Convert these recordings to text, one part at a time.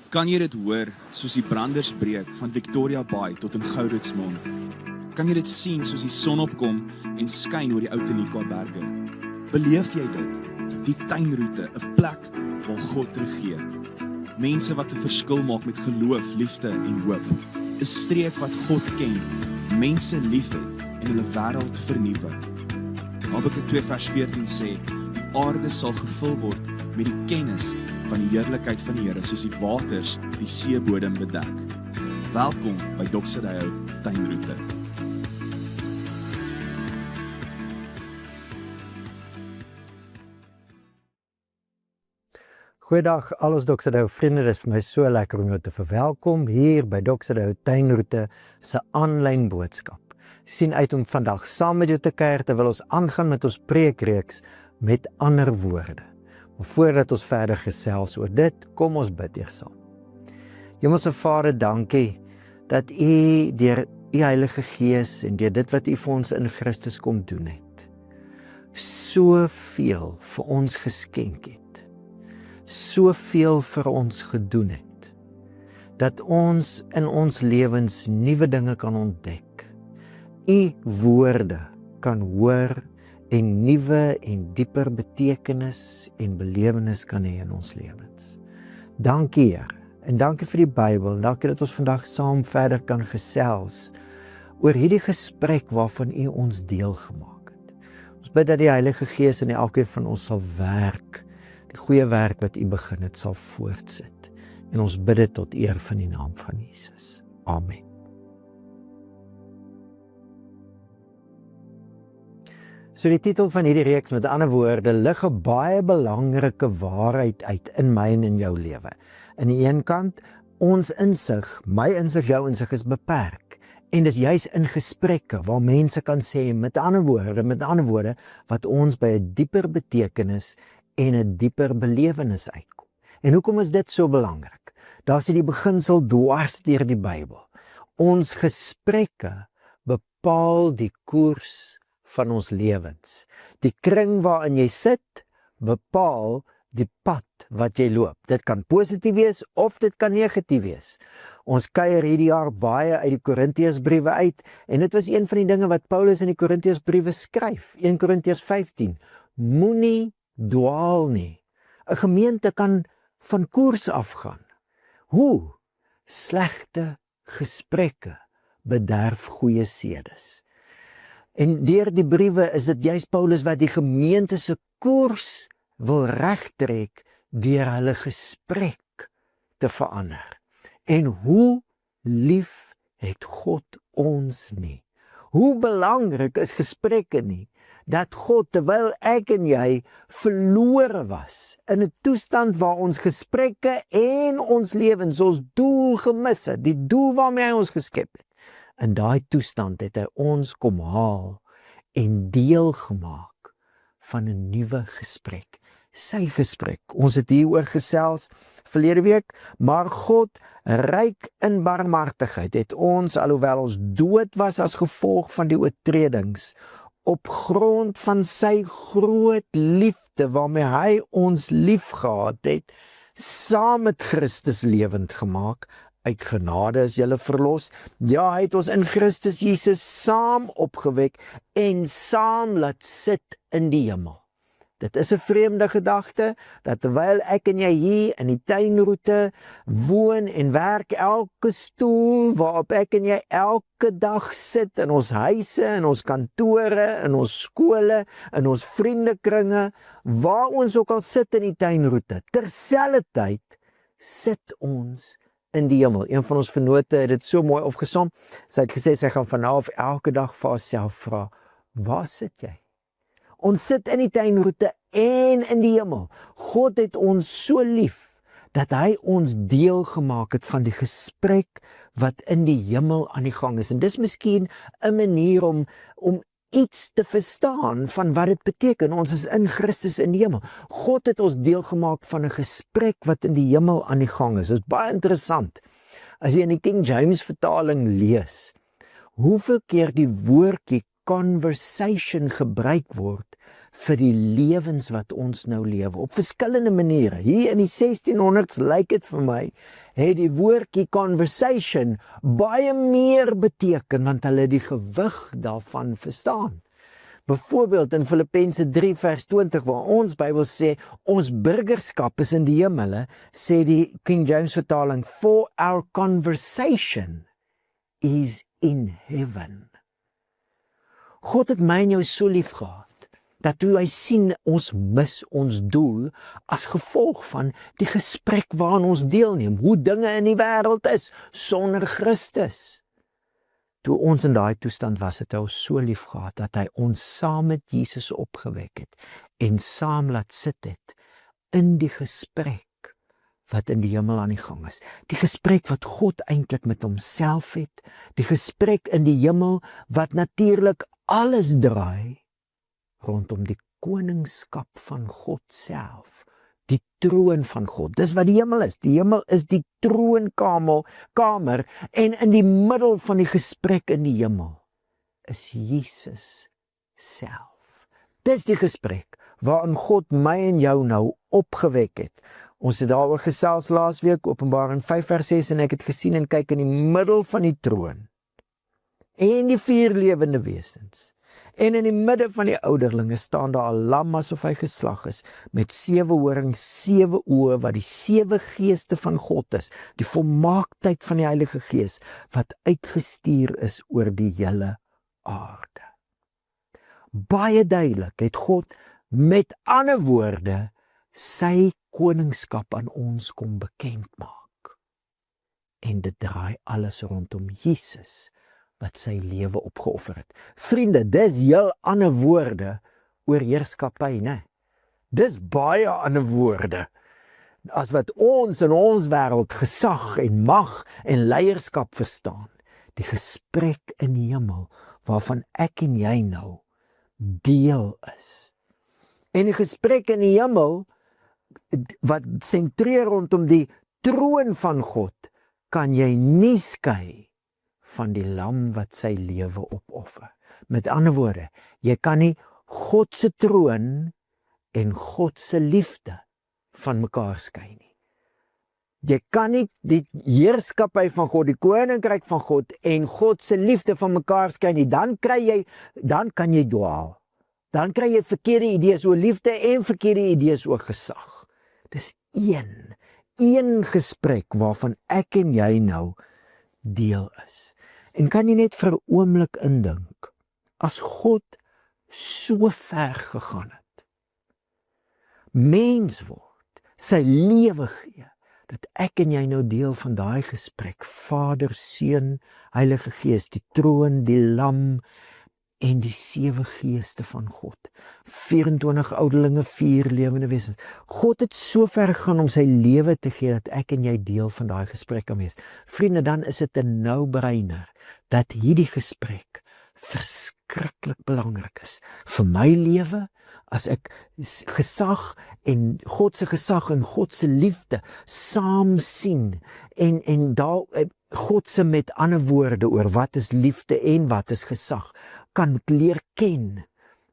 Kan jy dit hoor, soos die branders breek van Victoria Bay tot in Gouritsmond? Kan jy dit sien soos die son opkom en skyn oor die Outeniqua berge? Beleef jy dit? Die tuinroete, 'n plek waar God regeer. Mense wat 'n verskil maak met geloof, liefde en hoop. 'n Streek wat God ken, mense liefhet en hulle wêreld vernuwe. Habakuk 2 vers 14 sê, die aarde sal gevul word met die kennis van die heerlikheid van die Here, soos die waters die seebodem bedek. Welkom by Doxydeo Tuinroete. Goeiedag al ons Doxydeo vriende, dit is vir my so lekker om jou te verwelkom hier by Doxydeo Tuinroete se aanlyn boodskap. Sien uit om vandag saam met jou te kuier terwyl ons aangaan met ons preekreeks met ander woorde. Maar voordat ons verder gesels oor dit, kom ons bid eers saam. Hemelse Vader, dankie dat U deur U Heilige Gees en deur dit wat U vir ons in Christus kom doen het, soveel vir ons geskenk het, soveel vir ons gedoen het, dat ons in ons lewens nuwe dinge kan ontdek, U woorde kan hoor en nuwe en dieper betekenis en belewenis kan hê in ons lewens. Dankie Here, en dankie vir die Bybel, dankie dat ons vandag saam verder kan gesels oor hierdie gesprek waarvan U ons deel gemaak het. Ons bid dat die Heilige Gees in elkeen van ons sal werk, die goeie werk wat U begin het sal voortsit. En ons bid dit tot eer van die naam van Jesus. Amen. So die titel van hierdie reeks, met ander woorde, lig 'n baie belangrike waarheid uit in my en in jou lewe. Aan die een kant, ons insig, my insig, jou insig is beperk. En dis juis in gesprekke waar mense kan sê, met ander woorde, wat ons by 'n dieper betekenis en 'n dieper belewenis uitkom. En hoekom is dit so belangrik? Daar's die beginsel dwars deur die Bybel. Ons gesprekke bepaal die koers van ons lewens. Die kring waarin jy sit, bepaal die pad wat jy loop. Dit kan positief wees of dit kan negatief wees. Ons kuier hierdie jaar baie uit die Korintiërsbriewe uit en dit was een van die dinge wat Paulus in die Korintiërsbriewe skryf. 1 Korintiërs 15. Moenie dwaal nie. 'n Gemeente kan van koers afgaan. Hoe? Slegte gesprekke bederf goeie sedes. En deur die briewe is dit juist Paulus wat die gemeente se koers wil regtrek deur hulle gesprek te verander. En hoe lief het God ons nie? Hoe belangrik is gesprekke nie? Dat God, terwyl ek en jy verlore was, in 'n toestand waar ons gesprekke en ons lewens, ons doel gemis het, die doel waarmee hy ons geskep het, in daai toestand het hy ons kom haal en deel gemaak van 'n nuwe gesprek. Sy gesprek. Ons het hieroor gesels verlede week, maar God, ryk in barmhartigheid, het ons, alhoewel ons dood was as gevolg van die oortredings, op grond van sy groot liefde waarmee hy ons liefgehad het, saam met Christus lewend gemaak. Uit genade is julle verlos. Ja, hy het ons in Christus Jesus saam opgewek en saam laat sit in die hemel. Dit is 'n vreemde gedagte, dat terwyl ek en jy hier in die tuinroete woon en werk, elke stoel waarop ek en jy elke dag sit, in ons huise, in ons kantore, in ons skole, in ons vriendekringe, waar ons ook al sit in die tuinroete, terselfdertyd sit ons in die hemel. Een van ons vennote het dit so mooi opgesom. Sy het gesê sy gaan vanaf elke dag vir haarself vra, waar sit jy? Ons sit in die tuinroete en in die hemel. God het ons so lief dat hy ons deel gemaak het van die gesprek wat in die hemel aan die gang is. En dis miskien 'n manier om iets te verstaan van wat dit beteken. Ons is in Christus in die hemel. God het ons deel gemaak van 'n gesprek wat in die hemel aan die gang is. Dit is baie interessant. As jy in die King James vertaling lees, hoeveel keer die woordjie conversation gebruik word vir die lewens wat ons nou lewe, op verskillende maniere. Hier in die 1600s lyk dit vir my, het die woordjie conversation baie meer beteken, want hulle het die gewig daarvan verstaan. Byvoorbeeld in Filippense 3 vers 20, waar ons Bybel sê, ons burgerskap is in die hemele, sê die King James vertaling, for our conversation is in heaven. God het my en jou so lief gehad, dat toe hy sien ons mis ons doel as gevolg van die gesprek waaraan ons deelneem, hoe dinge in die wêreld is sonder Christus. Toe ons in daai toestand was, het hy ons so lief gehad dat hy ons saam met Jesus opgewek het en saam laat sit het in die gesprek wat in die hemel aan die gang is. Die gesprek wat God eintlik met homself het, die gesprek in die hemel wat natuurlik alles draai rondom die koningskap van God self, die troon van God. Dis wat die hemel is. Die hemel is die troonkamer en in die middel van die gesprek in die hemel is Jesus self. Dis die gesprek waarin God my en jou nou opgewek het. Ons het daaroor gesels laasweek, Openbaring 5 vers 6, en ek het gesien en kyk in die middel van die troon en die 4 lewende wesens. En in die midde van die ouderlinge staan daar 'n lam asof hy geslag is, met 7 horings, 7 oë, wat die 7 geeste van God is, die volmaaktheid van die Heilige Gees, wat uitgestuur is oor die hele aarde. Baie duidelik het God met ander woorde sy koningskap aan ons kom bekend maak. En dit draai alles rondom Jesus, wat sy lewe opgeoffer het. Vriende, dis heel ander woorde oor heerskappy, né? Dis baie ander woorde as wat ons in ons wêreld gesag en mag en leierskap verstaan. Die gesprek in die hemel waarvan ek en jy nou deel is. En die gesprek in die hemel wat sentreer rondom die troon van God, kan jy nie skei van die lam wat sy lewe opoffer. Met ander woorde, jy kan nie God se troon en God se liefde van mekaar skei nie. Jy kan nie die heerskappy van God, die koninkryk van God en God se liefde van mekaar skei nie. Dan kan jy dwaal. Dan kry jy verkeerde idees oor liefde en verkeerde idees oor gesag. Dis een gesprek waarvan ek en jy nou deel is. En kan jy net vir 'n oomblik indink, as God so ver gegaan het, mens word, sy lewe gee, dat ek en jy nou deel van daai gesprek, Vader, Seun, Heilige Gees, die troon, die lam en die 7 geeste van God, 24 ouderlinge, 4 lewende wesens. God het so ver gegaan om sy lewe te gee, dat ek en jy deel van daai gesprek kan wees. Vriende, dan is dit 'n no-brainer, dat hierdie gesprek verskriklik belangrik is vir my lewe, as ek gesag en God se gesag en God se liefde saam sien en daar God se met ander woorde oor wat is liefde en wat is gesag kan leer ken,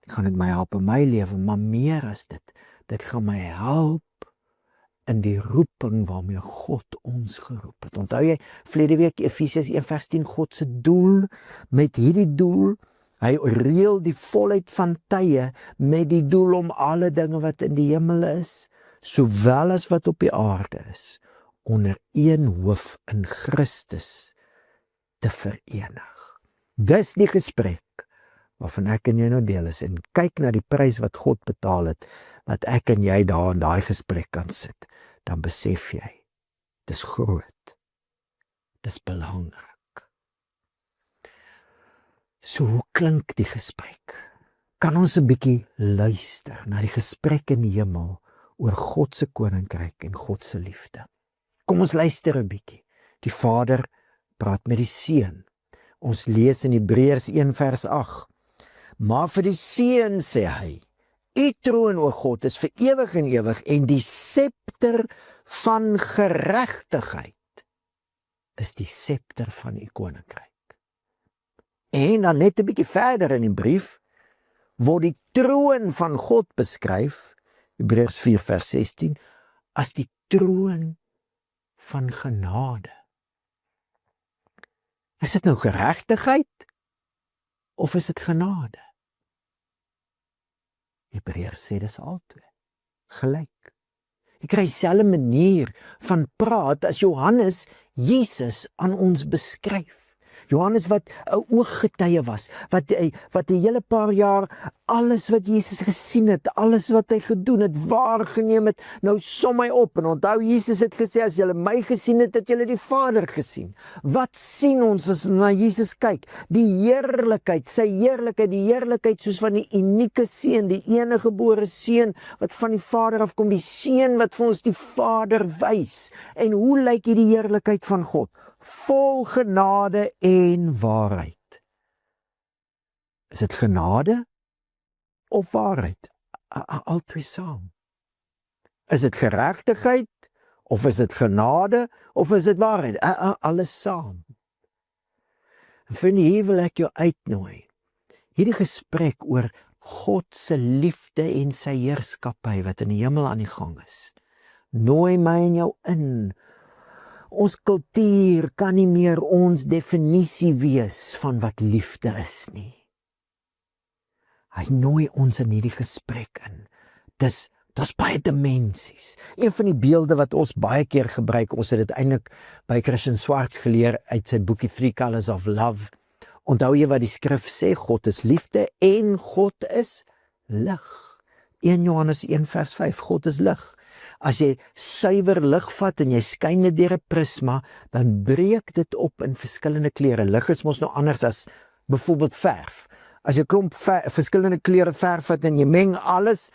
gaan dit my help in my lewe, maar meer as dit gaan my help in die roeping waarmee God ons geroep het. Onthou jy, verlede week Efesiërs 1 vers 10, God se doel, met hierdie doel, hy reël die volheid van tye met die doel om alle dinge wat in die hemel is, sowel as wat op die aarde is, onder een hoof in Christus te verenig. Dis die gesprek waarvan ek en jy nou deel is, en kyk na die prys wat God betaal het, dat ek en jy daar in daai gesprek kan sit, dan besef jy, dis groot, dis belangrik. So hoe klink die gesprek? Kan ons 'n bietjie luister na die gesprek in die hemel oor God se koninkryk en God se liefde? Kom ons luister 'n bietjie. Die Vader praat met die Seun. Ons lees in Hebreërs 1 vers 8. Maar vir die Seun sê hy, U troon, o God, is vir ewig en ewig, en die scepter van geregtigheid is die scepter van U koninkryk. En dan net 'n bietjie verder in die brief, word die troon van God beskryf, Hebreërs 4 vers 16, as die troon van genade. Is dit nou geregtigheid of is dit genade? Hebreërs sê dis albei gelyk. Jy kry dieselfde manier van praat as Johannes Jesus aan ons beskryf. Johannes wat 'n ooggetuie was, wat 'n hele paar jaar alles wat Jesus gesien het, alles wat hy gedoen het, waargeneem het, nou som hy op. En onthou, Jesus het gesê, as julle my gesien het, het julle die Vader gesien. Wat sien ons as na Jesus kyk? Die heerlikheid, sy heerlikheid, die heerlikheid soos van die unieke seun, die enige gebore seun wat van die Vader afkom, die seun wat vir ons die Vader wys. En hoe lyk hierdie heerlikheid van God? Vol genade en waarheid. Is dit genade of waarheid? Albei saam. Is dit geregtigheid of is dit genade of is dit waarheid? Alles saam. En vir hier wil ek jou uitnooi. Hierdie gesprek oor God se liefde en sy heerskappy wat in die hemel aan die gang is. Nooi my en jou in. Ons kultuur kan nie meer ons definisie wees van wat liefde is nie. Hy nooi ons in hierdie gesprek in. Dis baie dimensies. Een van die beelde wat ons baie keer gebruik, ons het dit eintlik by Christian Swartz geleer uit sy boekie 3 Colors of Love. Onthou jy wat die skrif sê? God is liefde en God is lig. 1 Johannes 1 vers 5, God is lig. As jy suiwer lig vat en jy skyn dit deur 'n prisma, dan breek dit op in verskillende kleure. Lig is mos nou anders as byvoorbeeld verf. As jy klomp verskillende kleure verf vat en jy meng alles,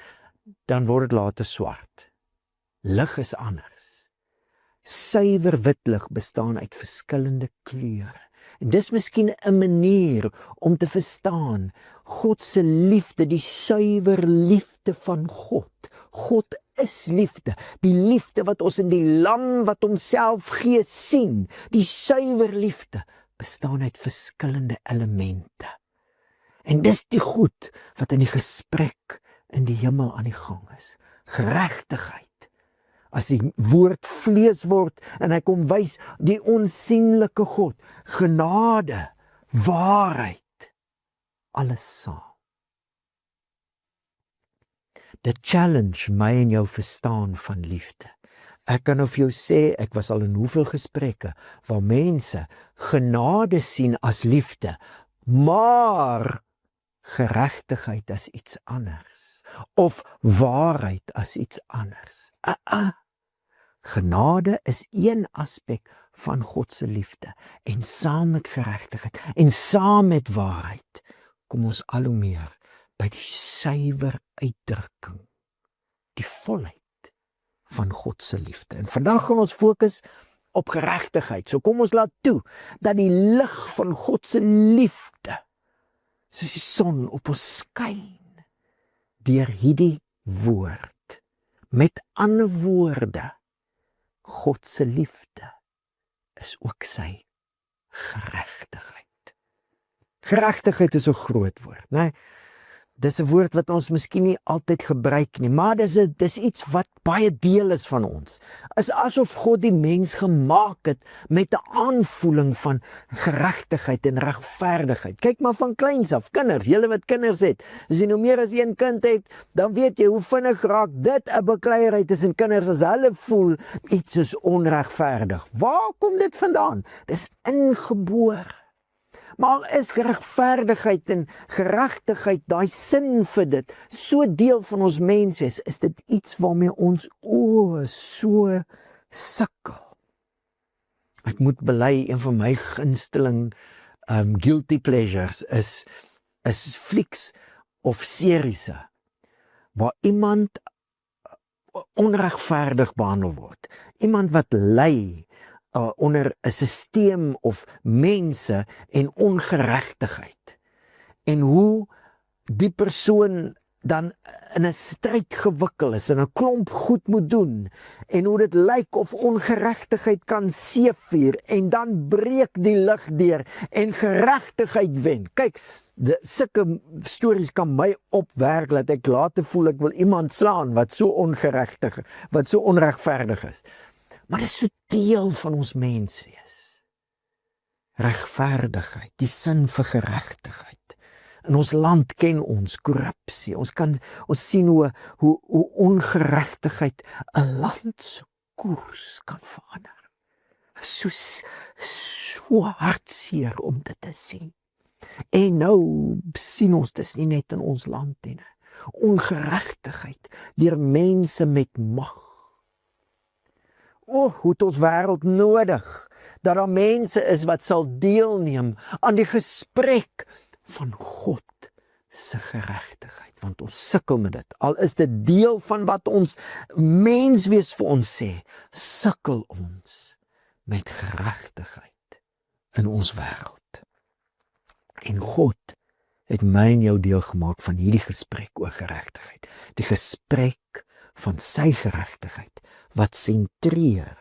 dan word dit later swart. Lig is anders. Suiwer wit lig bestaan uit verskillende kleure. En dis miskien 'n manier om te verstaan God se liefde, die suiwer liefde van God. God is liefde, die liefde wat ons in die lam wat homself gee sien. Die suiwer liefde bestaan uit verskillende elemente. En dis die goed wat in die gesprek in die hemel aan die gang is. Geregtigheid. As die woord vlees word en hy kom wys die onsigbare God, genade, waarheid, alles saam. Dit challenge my en jou verstaan van liefde. Ek kan nou vir jou sê, ek was al in hoeveel gesprekke waar mense genade sien as liefde, maar geregtigheid as iets anders, of waarheid as iets anders. Genade is een aspek van God se liefde, en saam met geregtigheid, en saam met waarheid, kom ons al hoe meer by die suiwer uitdrukking, die volheid van God se liefde. En vandag gaan ons fokus op geregtigheid. So kom ons laat toe dat die lig van God se liefde soos die son op ons skyn deur hierdie woord. Met ander woorde, God se liefde is ook sy geregtigheid. Geregtigheid is 'n groot woord, né? Dis 'n woord wat ons miskien nie altyd gebruik nie, maar dis iets wat baie deel is van ons. Is asof God die mens gemaak het met 'n aanvoeling van geregtigheid en regverdigheid. Kyk maar van kleins af, kinders, julle wat kinders het, as jy nou meer as een kind het, dan weet jy hoe vinnig raak dit 'n bekleierery tussen kinders as hulle voel iets is onregverdig. Waar kom dit vandaan? Dis ingebore. Maar is regverdigheid en geregtigheid, daai sin vir dit, so deel van ons menswees, is dit iets waarmee ons so sukkel. Ek moet bely, een van my gunsteling guilty pleasures is flieks of series waar iemand onregverdig behandel word. Iemand wat ly onder 'n sisteem of mense en ongeregtigheid. En hoe die persoon dan in 'n stryd gewikkel is en 'n klomp goed moet doen en hoe dit lyk of ongeregtigheid kan seëvier en dan breek die lig deur en geregtigheid wen. Kyk, sulke stories kan my opwerk dat ek later voel ek wil iemand slaan wat so ongeregtig, wat so onregverdig is. Maar dit is so deel van ons menswees. Regverdigheid, die sin vir geregtigheid. In ons land ken ons korrupsie. Ons sien hoe ongeregtigheid 'n land se koers kan verander. So hartseer om dit te sien. En nou sien ons dis nie net in ons land nie. Ongeregtigheid deur mense met mag. Hoe het ons wêreld nodig dat daar mense is wat sal deelneem aan die gesprek van God se geregtigheid, want ons sukkel met dit. Al is dit deel van wat ons menswees vir ons sê, sukkel ons met geregtigheid in ons wêreld. En God het my en jou deel gemaak van hierdie gesprek oor geregtigheid. Die gesprek van sy geregtigheid wat sentreer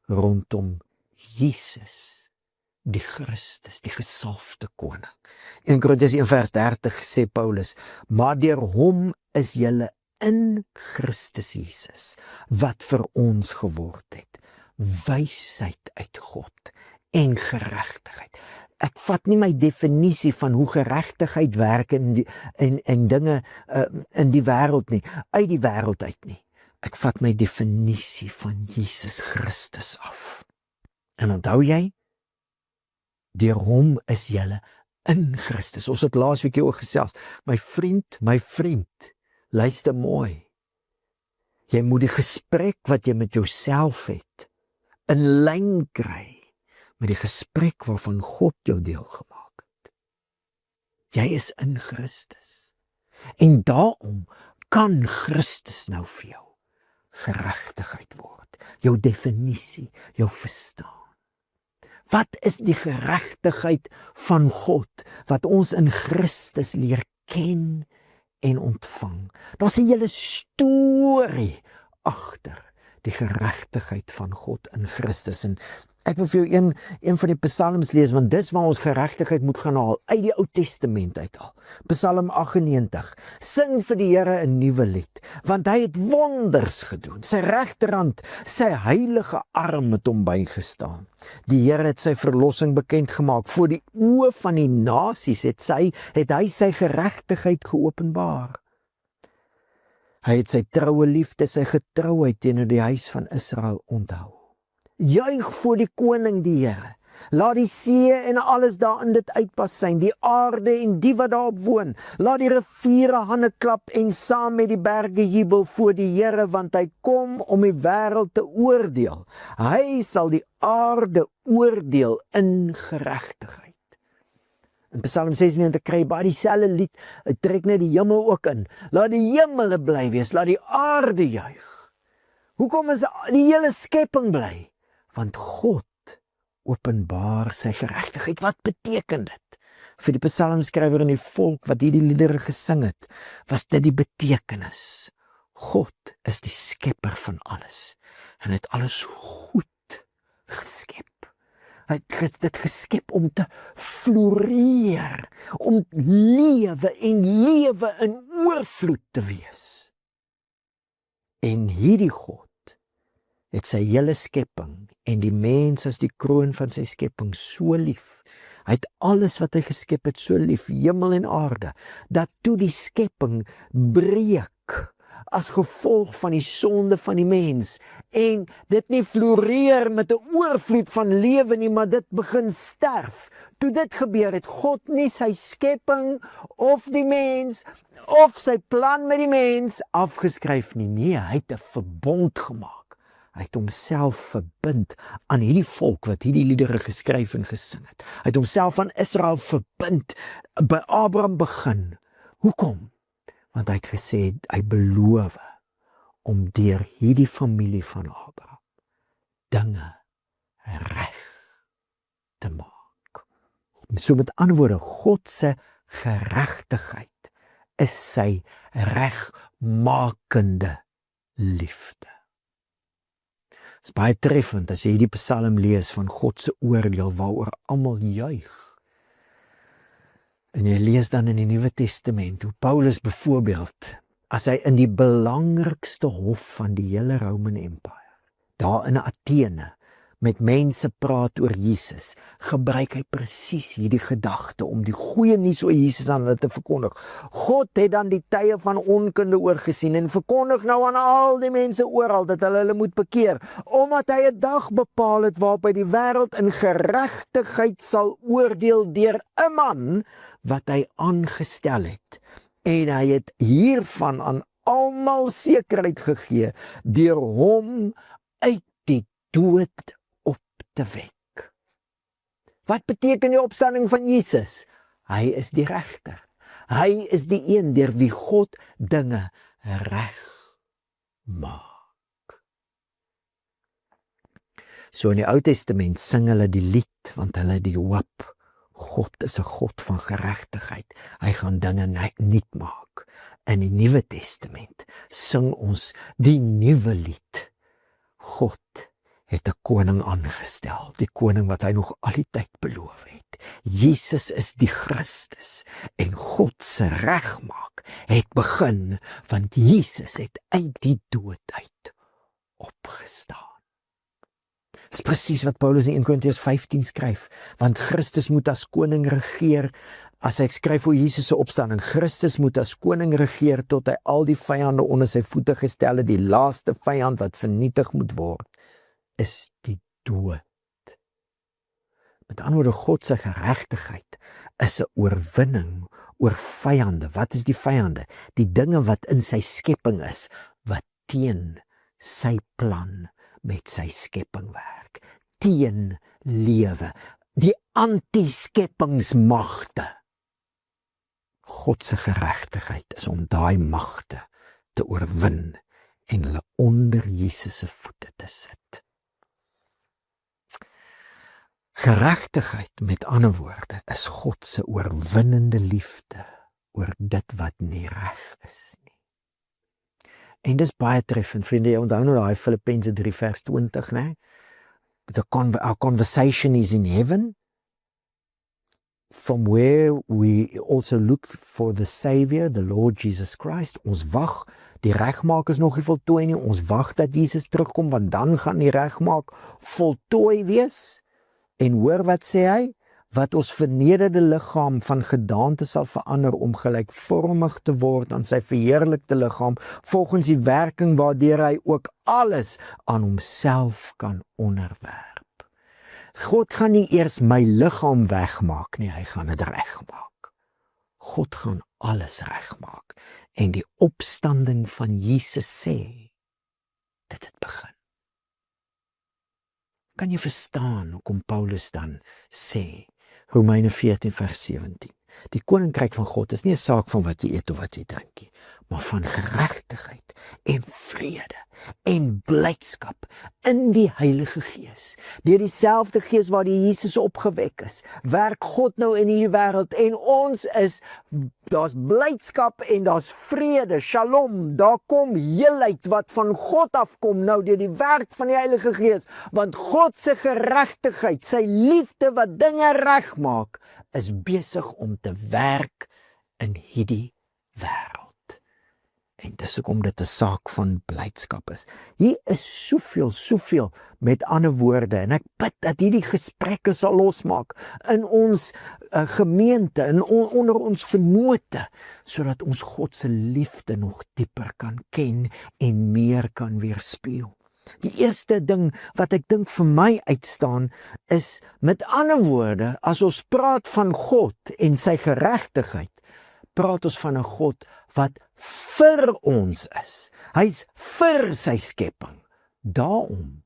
rondom Jesus, die Christus, die gesalfde koning. 1 Korintiërs 1 vers 30 sê Paulus, maar deur hom is julle in Christus Jesus, wat vir ons geword het, wysheid uit God en geregtigheid. Ek vat nie my definisie van hoe geregtigheid werk en dinge in die wêreld nie, uit die wêreld uit nie. Ek vat my definisie van Jesus Christus af. En onthou jy, deur hom is julle in Christus. Ons het laasweek oor gesels. My vriend, luister mooi. Jy moet die gesprek wat jy met jouself het, in lyn kry met die gesprek waarvan God jou deel gemaak het. Jy is in Christus. En daarom kan Christus nou vir jou geregtigheid word. Jou definisie, jou verstaan. Wat is die geregtigheid van God wat ons in Christus leer ken en ontvang? Daar's 'n hele storie agter die geregtigheid van God in Christus. En ek wil vir jou een van die psalms lees, want dis waar ons geregtigheid moet gaan haal, uit die Ou Testament uit al. Psalm 98. Sing vir die Here 'n nuwe lied, want hy het wonders gedoen. Sy regterhand, sy heilige arm het hom bygestaan. Die Here het sy verlossing bekend gemaak. Voor die oë van die nasies het hy sy geregtigheid geopenbaar. Hy het sy troue liefde, sy getrouheid teenoor die huis van Israel onthou. Juig voor die koning die Here. Laat die see en alles daarin dit uitbasyn, die aarde en die wat daarop woon. Laat die riviere hande klap en saam met die berge jubel voor die Here, want hy kom om die wêreld te oordeel. Hy sal die aarde oordeel in geregtigheid. In Psalm 96 kry baie dieselfde lied, hy trek net die hemel ook in. Laat die hemele bly wees, laat die aarde juig. Hoekom is die hele skepping bly? Want God openbaar sy geregtigheid. Wat beteken dit? Vir die psalmskrywer en die volk wat hierdie liedere gesing het, was dit die betekenis. God is die skepper van alles en het alles goed geskep. Hy het dit geskep om te floreer, om lewe in oorvloed te wees. En hierdie God het sy hele skepping en die mens as die kroon van sy skepping so lief. Hy het alles wat hy geskep het so lief, hemel en aarde, dat toe die skepping breek as gevolg van die sonde van die mens en dit nie floreer met 'n oorvloed van lewe nie, maar dit begin sterf. Toe dit gebeur het God nie sy skepping of die mens of sy plan met die mens afgeskryf nie. Nee, hy het 'n verbond gemaak. Hy het homself verbind aan hierdie volk wat hierdie liedere geskryf en gesing het. Hy het homself aan Israel verbind, by Abraham begin. Hoekom? Want hy het gesê, hy beloof om deur hierdie familie van Abraham dinge reg te maak. So met ander woorde, God se geregtigheid is sy regmakende liefde. Dit is baie treffend as jy hierdie Psalm lees van God se oordeel waaroor almal juig. En jy lees dan in die Nuwe Testament hoe Paulus byvoorbeeld, as hy in die belangrikste hof van die hele Roman Empire, daar in Athene, met mense praat oor Jesus, gebruik hy presies hierdie gedagte om die goeie nuus oor Jesus aan hulle te verkondig. God het dan die tye van onkunde oorgesien en verkondig nou aan al die mense oral dat hulle moet bekeer, omdat hy 'n dag bepaal het waarop hy die wêreld in geregtigheid sal oordeel deur 'n man wat hy aangestel het. En hy het hiervan aan almal sekerheid gegee deur hom uit die dood op te wek. Wat beteken die opstanding van Jesus? Hy is die regter. Hy is die een deur wie God dinge reg maak. So in die Ou Testament sing hulle die lied, want hulle die hoop. God is 'n God van geregtigheid. Hy gaan dinge nuut maak. In die Nuwe Testament sing ons die nuwe lied. God het 'n koning aangestel, die koning wat hy nog al die tyd beloof het. Jesus is die Christus en God se regmaak het begin, want Jesus het uit die dood uit opgestaan. Dis presies wat Paulus in 1 Korintiërs 15 skryf, want Christus moet as koning regeer, as hy skryf oor Jesus se opstanding, Christus moet as koning regeer tot hy al die vyande onder sy voete gestel het. Die laaste vyand wat vernietig moet word, is die dood. Met ander woorde, God se geregtigheid is 'n oorwinning oor vyande. Wat is die vyande? Die dinge wat in sy skepping is, wat teen sy plan met sy skepping werk, teen lewe, die anti-skeppingsmagte. God se geregtigheid is om daai magte te oorwin en hulle onder Jesus se voete te sit. Geregtigheid, met ander woorde, is God se oorwinnende liefde oor dit wat nie reg is nie. En dis baie treffend, vriende, jy onthou nou daai Filippense 3 vers 20, né? Our conversation is in heaven, from where we also look for the Savior, the Lord Jesus Christ. Ons wag, die regmaak is nog nie voltooi nie, ons wag dat Jesus terugkom, want dan gaan die regmaak voltooi wees. En hoor wat sê hy? Wat ons vernederde liggaam van gedaante sal verander om gelykvormig te word aan sy verheerlikte liggaam, volgens die werking waardeur hy ook alles aan homself kan onderwerp. God gaan nie eers my liggaam wegmaak nie, hy gaan dit regmaak. God gaan alles regmaak. En die opstanding van Jesus sê, dit het begin. Kan jy verstaan hoekom Paulus dan sê, Romeine 14 vers 17, die koninkryk van God is nie 'n saak van wat jy eet of wat jy drink nie, maar van geregtigheid en vrede en blydskap in die Heilige Gees. Deur dieselfde Gees waar die Jesus opgewek is, werk God nou in hierdie wêreld en ons is, daar's blydskap en daar's vrede, shalom, daar kom heelheid wat van God afkom nou deur die werk van die Heilige Gees, want God se geregtigheid, sy liefde wat dinge regmaak, is besig om te werk in hierdie wêreld. En dis hoekom dit 'n saak van blydskap is. Hier is soveel, met ander woorde, en ek bid dat hierdie gesprekke sal losmaak in ons gemeente, onder ons vennote, sodat ons God se liefde nog dieper kan ken en meer kan weerspieël. Die eerste ding wat ek dink vir my uitstaan is, met ander woorde, as ons praat van God en sy geregtigheid, praat ons van 'n God wat vir ons is. Hy's vir sy skepping. Daarom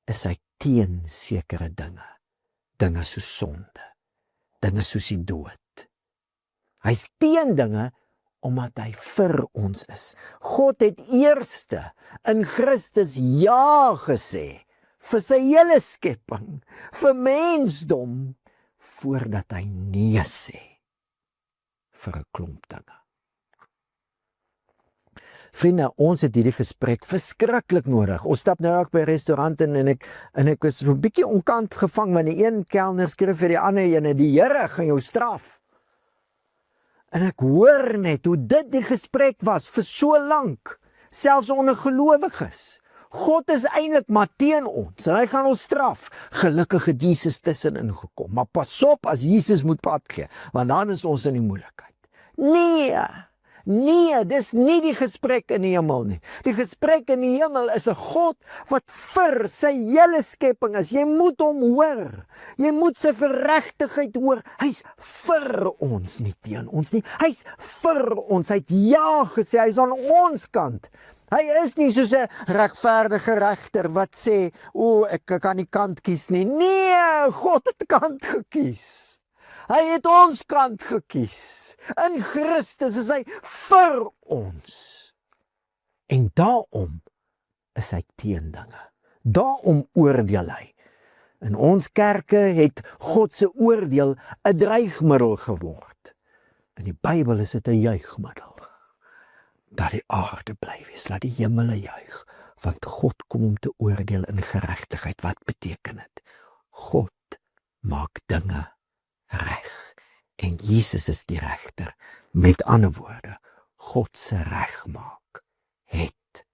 is hy teen sekere dinge. Dinge soos sonde. Dinge soos die dood. Hy's teen dinge omdat hy vir ons is. God het eerste in Christus ja gesê vir sy hele skepping, vir mensdom, voordat hy nee sê vir 'n klomp dinge. Vriende, ons het hierdie gesprek verskriklik nodig. Ons stap nou ook by 'n restaurant in en ek was 'n bietjie onkant gevang, want die een kelner skryf vir die ander ene, die Here gaan jou straf. En ek hoor net hoe dit die gesprek was vir so lank, selfs onder gelowiges. God is eintlik maar teen ons en hy gaan ons straf. Gelukkig het Jesus tussenin gekom. Maar pas op as Jesus moet pad gee, want dan is ons in die moeilikheid. Nee, dis nie die gesprek in die hemel nie. Die gesprek in die hemel is 'n God wat vir sy hele skepping is. Jy moet hom hoor. Jy moet sy geregtigheid hoor. Hy's vir ons, nie teen ons nie. Hy's vir ons. Hy het ja gesê. Hy's aan ons kant. Hy is nie soos 'n regverdige regter wat sê, ek kan nie kant kies nie. Nee, God het kant gekies. Hy het ons kant gekies. In Christus is hy vir ons. En daarom is hy teen dinge. Daarom oordeel hy. In ons kerke het God se oordeel 'n dreigmiddel geword. In die Bybel is dit 'n juigmiddel. Dat die aarde bly wees, laat die hemele juig, want God kom om te oordeel in geregtigheid. Wat beteken dit? God maak dinge reg. En Jesus is die regter. Met ander woorde, God se regmaak het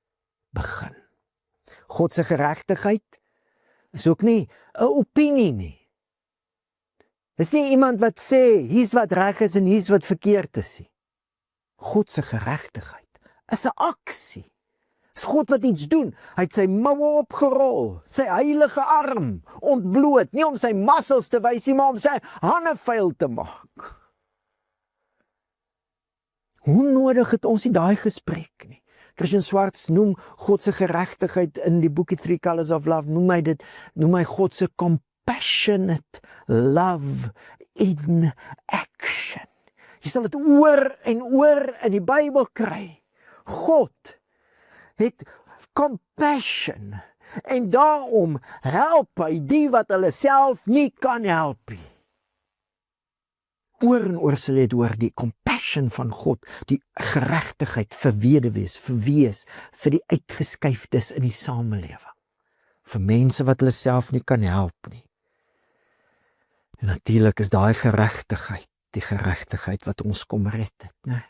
begin. God se geregtigheid is ook nie 'n opinie nie. Dis nie iemand wat sê, hier's wat reg is en hier's wat verkeerd is nie. God se geregtigheid is 'n aksie. Dis God wat iets doen. Hy het sy moue opgerol, sy heilige arm ontbloot, nie om sy muscles te wys nie, maar om sy hande vuil te maak. Hoe nodig het ons nie daai gesprek nie? Christian Swarts noem God se geregtigheid in die boekie 3 Colors of Love, noem hy God se compassionate love in action. Jy sal dit oor en oor in die Bybel kry. God het compassion en daarom help hy die wat hulle self nie kan help nie. Oor en oor sal jy hoor die compassion van God, die geregtigheid vir weduwees, vir wees, vir die uitgeskuifdes in die samelewing, vir mense wat hulle self nie kan help nie. En natuurlik is daai geregtigheid, die geregtigheid wat ons kom red het, né?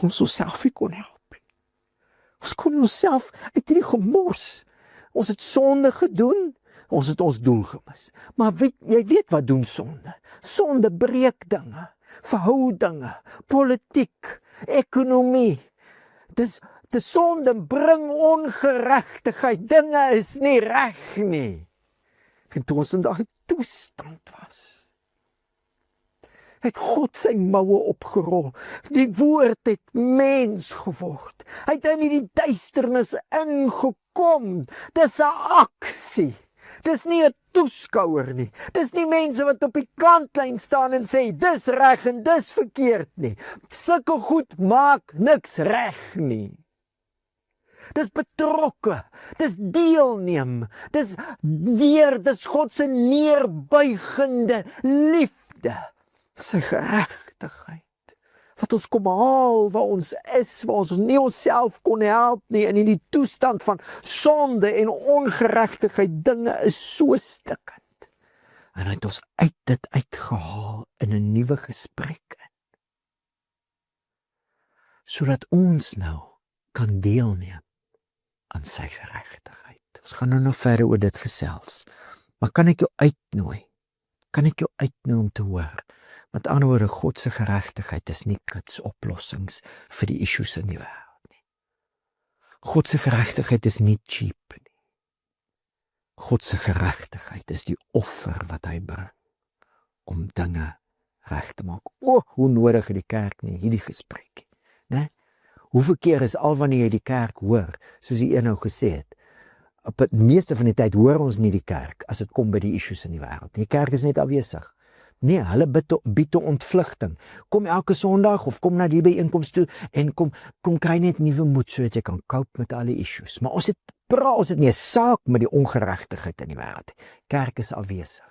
Ons onsself nie kon help. Ons kon onsself uit hierdie gemors. Ons het sonde gedoen, ons het ons doel gemis. Maar jy weet wat doen sonde? Sonde breek dinge, verhoudinge, politiek, ekonomie. Dis sonde bring ongeregtigheid. Dinge is nie reg nie. En toe ons in daai toestand was, het God sy moue opgerol. Die woord het mens geword. Hy het in die duisternis ingekom. Dis 'n aksie. Dis nie 'n toeskouer nie. Dis nie mense wat op die kantlyn staan en sê, dis reg en dis verkeerd nie. Sulke goed maak niks reg nie. Dis betrokke, dis deelneem, dis God se neerbuigende liefde. Sy geregtigheid, wat ons kom haal waar ons is, waar ons nie onsself kon help nie, en in die toestand van sonde en ongeregtigheid, dinge is so stikkend. En hy het ons uit dit uitgehaal in 'n nuwe gesprek in. Sodat ons nou kan deelneem aan sy geregtigheid. Ons gaan nou nog verder oor dit gesels. Maar kan ek jou uitnooi? Kan ek jou uitnooi om te hoor? Met ander woorde, God se geregtigheid is nie kitsoplossings vir die issues in die wêreld nie. God se geregtigheid is nie cheap nie. God se geregtigheid is die offer wat hy bring om dinge reg te maak. Hoe nodig het die kerk nie hierdie gesprek, né? Hoeveel keer is al wanneer jy die kerk hoor, soos die een nou gesê het, op die meeste van die tyd hoor ons nie die kerk as dit kom by die issues in die wêreld. Die kerk is net afwesig. Nee, hulle bied ontvlugting. Kom elke Sondag of kom na die byeenkoms toe en kom kry net nuwe moed sodat jy kan cope met al die issues. Maar ons het nie 'n saak met die ongeregtigheid in die wêreld. Kerk is afwesig.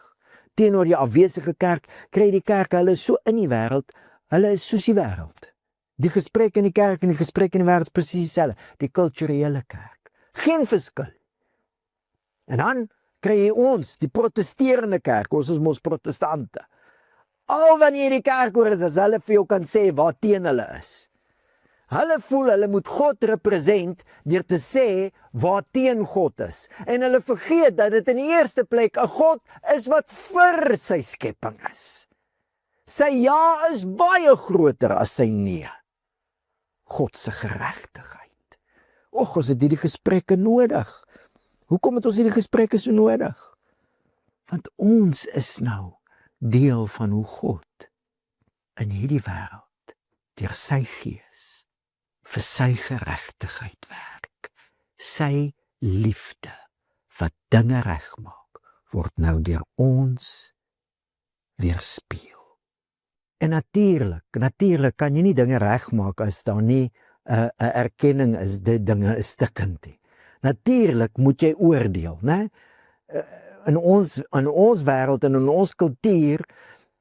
Teenoor die afwesige kerk kry die kerk, hulle is so in die wêreld, hulle is soos die wêreld. Die gesprek in die kerk en die gesprek in die wêreld is presies dieselfde. Die kulturele kerk. Geen verskil. En dan kry jy ons, die protesterende kerk, ons is mos protestante. Al wanneer die kerk hoor is, as hulle vir jou kan sê wat teen hulle is. Hulle voel hulle moet God represent deur te sê wat teen God is. En hulle vergeet dat dit in die eerste plek 'n God is wat vir sy skepping is. Sy ja is baie groter as sy nee. God se geregtigheid. Och, ons het hierdie gesprekke nodig. Hoekom het ons hierdie gesprekke so nodig? Want ons is nou deel van hoe God in hierdie wêreld deur sy gees vir sy geregtigheid werk. Sy liefde wat dinge regmaak, word nou deur ons weerspieël. En natuurlik kan jy nie dinge regmaak as daar nie 'n erkenning is dit dinge is stikkend nie. Natuurlik moet jy oordeel, né? In ons wêreld en in ons kultuur,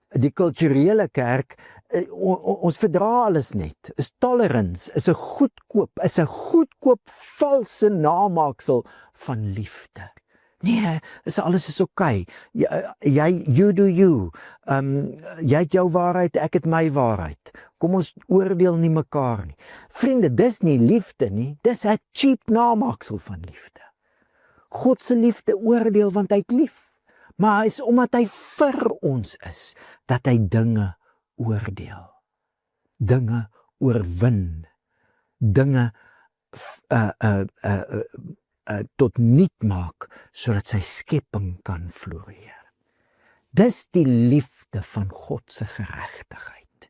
die kulturele kerk, ons verdra alles net. Is tolerance, is 'n goedkoop valse namaaksel van liefde. Nee, alles is okay. You do you. Jy het jou waarheid, ek het my waarheid. Kom ons oordeel nie mekaar nie. Vriende, dis nie liefde nie, dis 'n cheap namaaksel van liefde. God se liefde oordeel want hy het lief. Maar is omdat hy vir ons is, dat hy dinge oordeel. Dinge oorwin. Dinge tot niet maak, sodat sy skepping kan floreer. Dis die liefde van God se geregtigheid.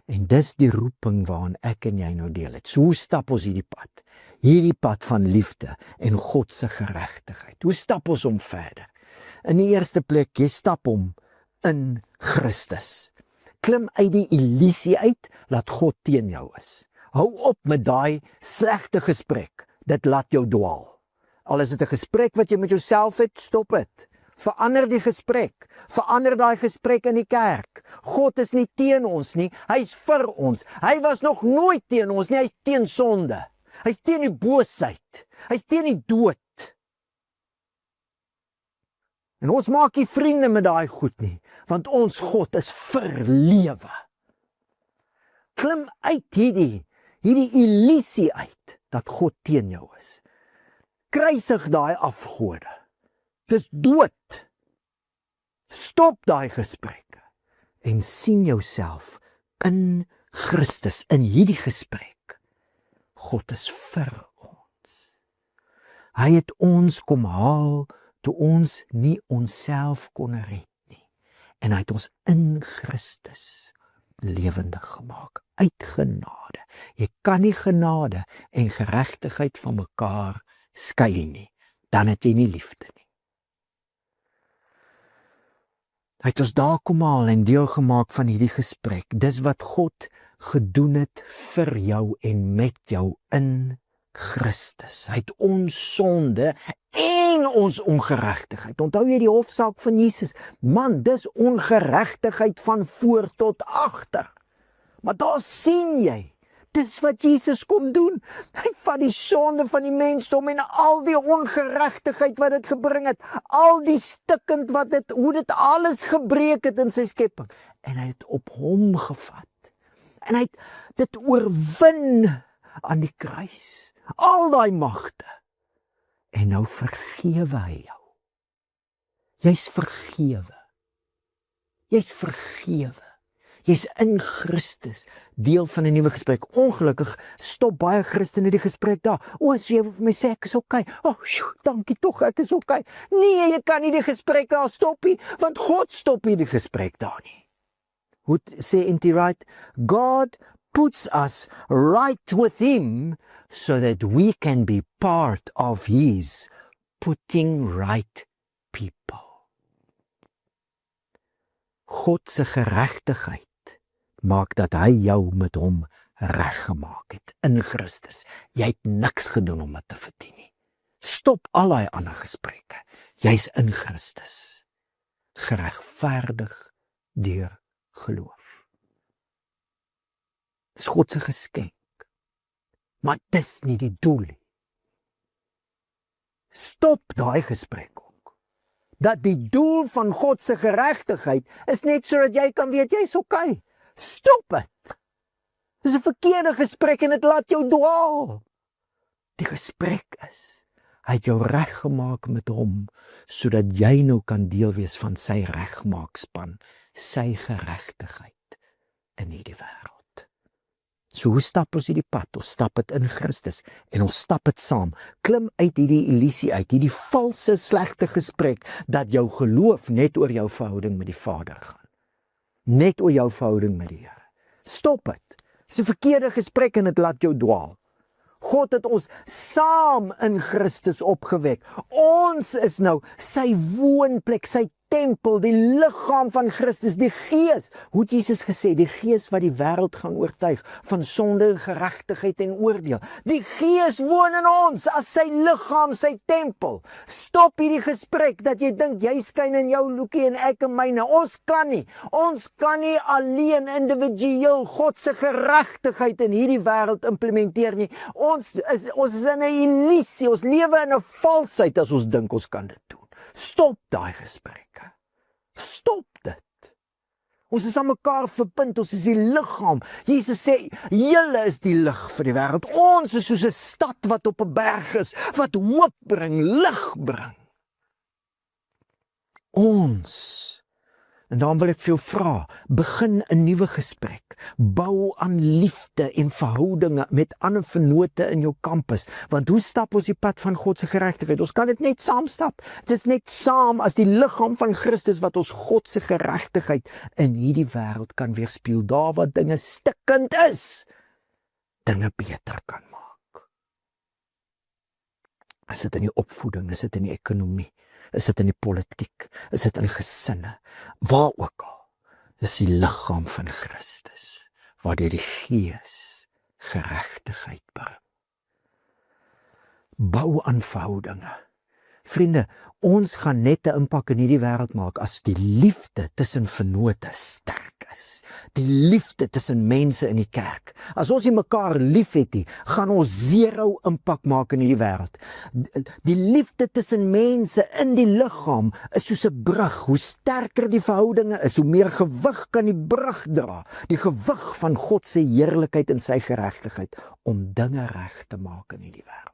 En dis die roeping waaraan ek en jy nou deel het. So hoe stap ons hierdie pad? Hierdie pad van liefde en God se geregtigheid. Hoe stap ons hom verder? In die eerste plek, jy stap hom in Christus. Klim uit die illusie uit, laat God teen jou is. Hou op met daai slegte gesprek, dit laat jou dwaal. Al is dit 'n gesprek wat jy met jouself het, stop dit. Verander die gesprek. Verander daai gesprek in die kerk. God is nie teen ons nie, hy is vir ons. Hy was nog nooit teen ons nie, hy is teen sonde. Hy is teen die boosheid. Hy is teen die dood. En ons maak nie vriende met daai goed nie, want ons God is vir lewe. Klim uit hierdie illusie uit, dat God teen jou is. Kruisig daai afgode. Dis dood. Stop daai gesprekke en sien jouself in Christus, in hierdie gesprek. God is vir ons. Hy het ons kom haal toe ons nie onsself kon red nie. En hy het ons in Christus lewendig gemaak, uit genade. Jy kan nie genade en geregtigheid van mekaar skei nie, dan het jy nie liefde nie. Hy het ons daar kom haal en deel gemaak van hierdie gesprek. Dis wat God gedoen het vir jou en met jou in Christus. Hy het ons sonde en ons ongeregtigheid. Onthou jy die hofsaak van Jesus? Man, dis ongeregtigheid van voor tot agter. Maar daar sien jy, dis wat Jesus kom doen. Hy vat die sonde van die mensdom en al die ongeregtigheid wat dit gebring het, al die stikkend hoe dit alles gebreek het in sy skepping. En hy het op hom gevat. En hy het dit oorwin aan die kruis. Al daai magte. En nou vergewe hy jou. Jy's vergewe. Jy's vergewe. Jy's in Christus, deel van 'n nuwe gesprek. Ongelukkig stop baie Christene die gesprek daar. So jy wil vir my sê ek is okay. Dankie tog, ek is okay. Nee, jy kan nie die gesprek daar stop nie, want God stop nie die gesprek daar nie. Hoe sê N.T. Wright? God puts us right with him so that we can be part of his putting right people. God se geregtigheid maak dat hy jou met hom reggemaak het in Christus. Jy het niks gedoen om dit te verdien nie. Stop al daai ander gesprekke. Jy's in Christus, geregverdig deur geloof. Dis God se geskenk. Maar dis nie die doel nie. Stop daai gesprek ook. Dat die doel van God se geregtigheid is net sodat jy kan weet jy's okay. Stop dit. Dis 'n verkeerde gesprek en dit laat jou dwaal. Die gesprek is, hy het jou reggemaak met hom, sodat jy nou kan deel wees van sy regmaakspan, sy geregtigheid in hierdie wêreld. So hoe stap ons hierdie pad? Ons stap dit in Christus en ons stap dit saam. Klim uit hierdie illusie uit, hierdie valse slegte gesprek dat jou geloof net oor jou verhouding met die Vader gaan. Net oor jou verhouding met die Here. Stop dit. Dis 'n verkeerde gesprek en dit laat jou dwaal. God het ons saam in Christus opgewek. Ons is nou sy woonplek, sy tempel, die liggaam van Christus, die Gees. Hoe het Jesus gesê, die Gees wat die wêreld gaan oortuig van sonde, geregtigheid en oordeel. Die Gees woon in ons as sy liggaam, sy tempel. Stop hierdie gesprek dat jy dink jy skyn in jou loekie en ek in myne. Ons kan nie alleen individueel God se geregtigheid in hierdie wêreld implementeer nie. Ons is in 'n illusie, ons lewe in 'n valsheid as ons dink ons kan dit doen. Stop daai gesprekke. Stop dit. Ons is aan mekaar verbind, ons is die liggaam. Jesus sê, julle is die lig vir die wêreld. Ons is soos 'n stad wat op 'n berg is, wat hoop bring, lig bring. Ons. En dan wil ek vir jou vra, begin 'n nuwe gesprek. Bou aan liefde en verhoudinge met ander vennote in jou kampus. Want hoe stap ons die pad van God se geregtigheid? Ons kan dit net saam stap. Dit is net saam as die liggaam van Christus wat ons God se geregtigheid in hierdie wêreld kan weerspieël. Daar waar dinge stikkend is, dinge beter kan maak. Is dit in die opvoeding, is dit in die ekonomie? Is dit in die politiek, is dit in die gesinne, waar ook al, is die liggaam van Christus, waar deur die Gees geregtigheid bring. Bou aan verhoudinge. Vriende, ons gaan net 'n impak in hierdie wêreld maak as die liefde tussen vennote sterk is. Die liefde tussen mense in die kerk. As ons nie mekaar lief het nie, gaan ons 0 impak maak in hierdie wêreld. Die liefde tussen mense in die liggaam is soos 'n brug. Hoe sterker die verhoudinge is, hoe meer gewig kan die brug dra. Die gewig van God se heerlikheid en sy geregtigheid om dinge reg te maak in hierdie wêreld.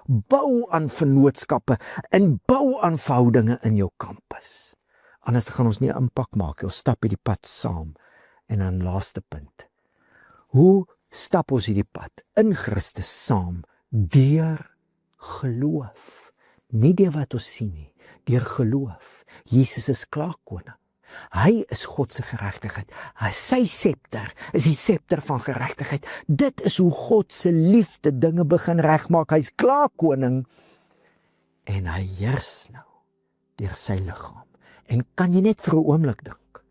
Bou aan vennootskappe en bou aan verhoudinge in jou kampus. Anders gaan ons nie 'n impak maak. Ons stap hierdie pad saam. En dan laaste punt. Hoe stap ons hierdie pad in Christus saam? Deur geloof. Nie deur wat ons sien nie, deur geloof. Jesus is klaarkoning. Hy is God se geregtigheid. Sy scepter is die scepter van geregtigheid. Dit is hoe God se liefde dinge begin regmaak. Hy's klaar koning en hy heers nou deur sy liggaam. En kan jy net vir 'n oomblik dink,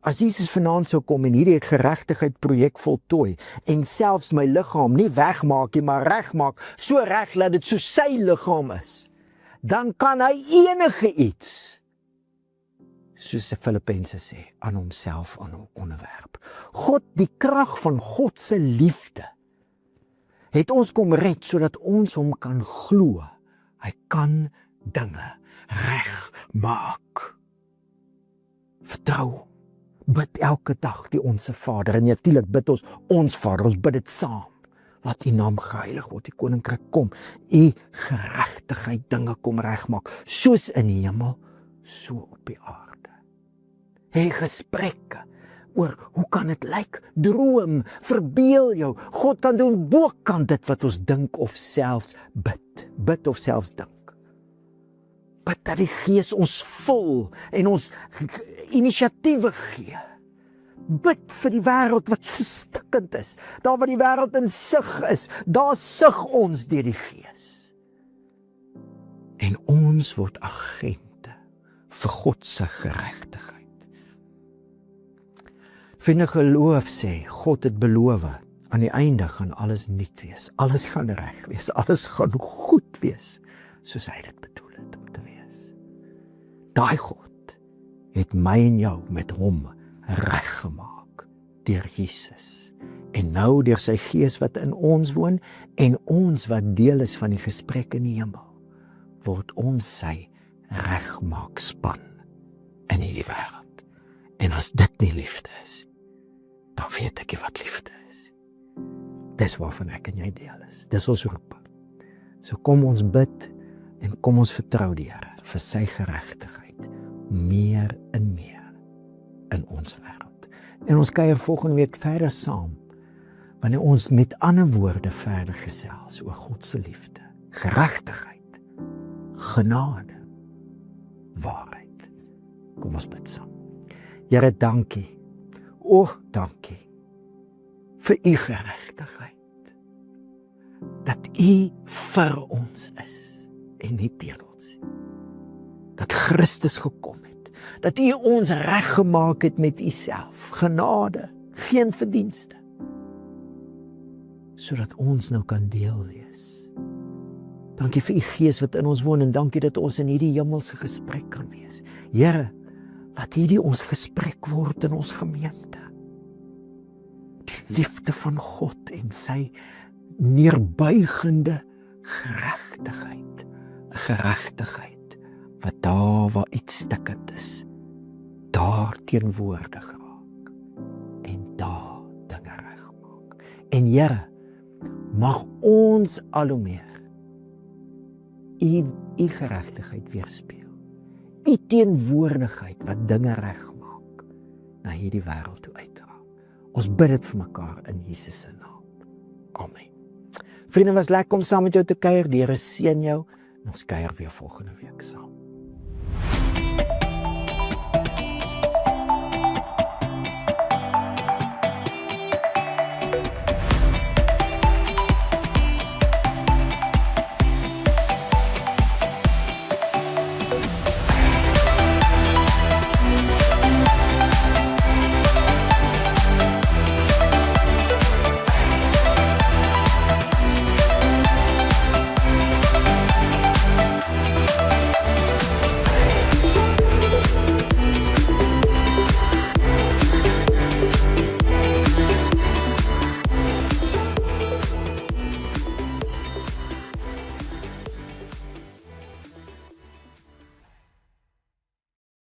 as Jesus vanaand sou kom en hierdie geregtigheid projek voltooi en selfs my liggaam nie wegmaak nie, maar regmaak, so reg dat dit so sy liggaam is, dan kan hy enige iets, soos die Filippense sê, aan homself onderwerp. God, die krag van God se liefde, het ons kom red, sodat ons hom kan glo. Hy kan dinge regmaak. Vertrou. Bid elke dag die Onse Vader. En natuurlik bid ons Vader, ons bid dit saam. Laat U naam geheilig word, U koninkryk kom. U geregtigheid dinge kom regmaak, soos in die hemel, so op die aarde. Hê gesprekke oor hoe kan dit lyk? Droom, verbeel jou. God kan doen bokant dit wat ons dink of selfs bid of selfs dink. Bid dat die Gees ons vul en ons inisiatiewe gee. Bid vir die wêreld wat so stikkend is. Daar waar die wêreld in sug is, daar sug ons deur die Gees. En ons word agente vir God se geregtigheid. Vriende, geloof sê, God het beloof, aan die einde gaan alles nuut wees, alles gaan reg wees, alles gaan goed wees, soos hy dit bedoel het om te wees. Daai God het my en jou met hom reggemaak deur Jesus. En nou deur sy Gees wat in ons woon en ons wat deel is van die gesprek in die hemel, word ons sy regmaakspan in hierdie wêreld. En as dit nie liefde is, dan weet ek nie wat liefde is. Dis waarvan ek en jy deel is. Dis ons roep. So kom ons bid en kom ons vertrou die Here vir sy geregtigheid meer en meer in ons wêreld. En ons kuier volgende week verder saam, wanneer ons met ander woorde verder gesels oor God se liefde, geregtigheid, genade, waarheid. Kom ons bid saam. Here, dankie. Dankie vir u geregtigheid. Dat u vir ons is en nie teen ons. Dat Christus gekom het. Dat u ons reggemaak het met u self. Genade, geen verdienste. Sodat ons nou kan deel wees. Dankie vir u Gees wat in ons woon en dankie dat ons in hierdie hemelse gesprek kan wees. Here, laat hierdie ons gesprek word in ons gemeente. Die liefde van God en sy neerbuigende geregtigheid. 'n Geregtigheid wat daar waar iets stikkend is, daar teenwoordig raak en daar dinge regmaak. En Here, mag ons al hoe meer u geregtigheid weerspieël. U teenwoordigheid wat dinge regmaak na hierdie wêreld toe uitdra. Ons bid dit vir mekaar in Jesus se naam. Amen. Vriende, was lekker om saam met jou te kuier. Die Here seën jou en ons kuier weer volgende week saam.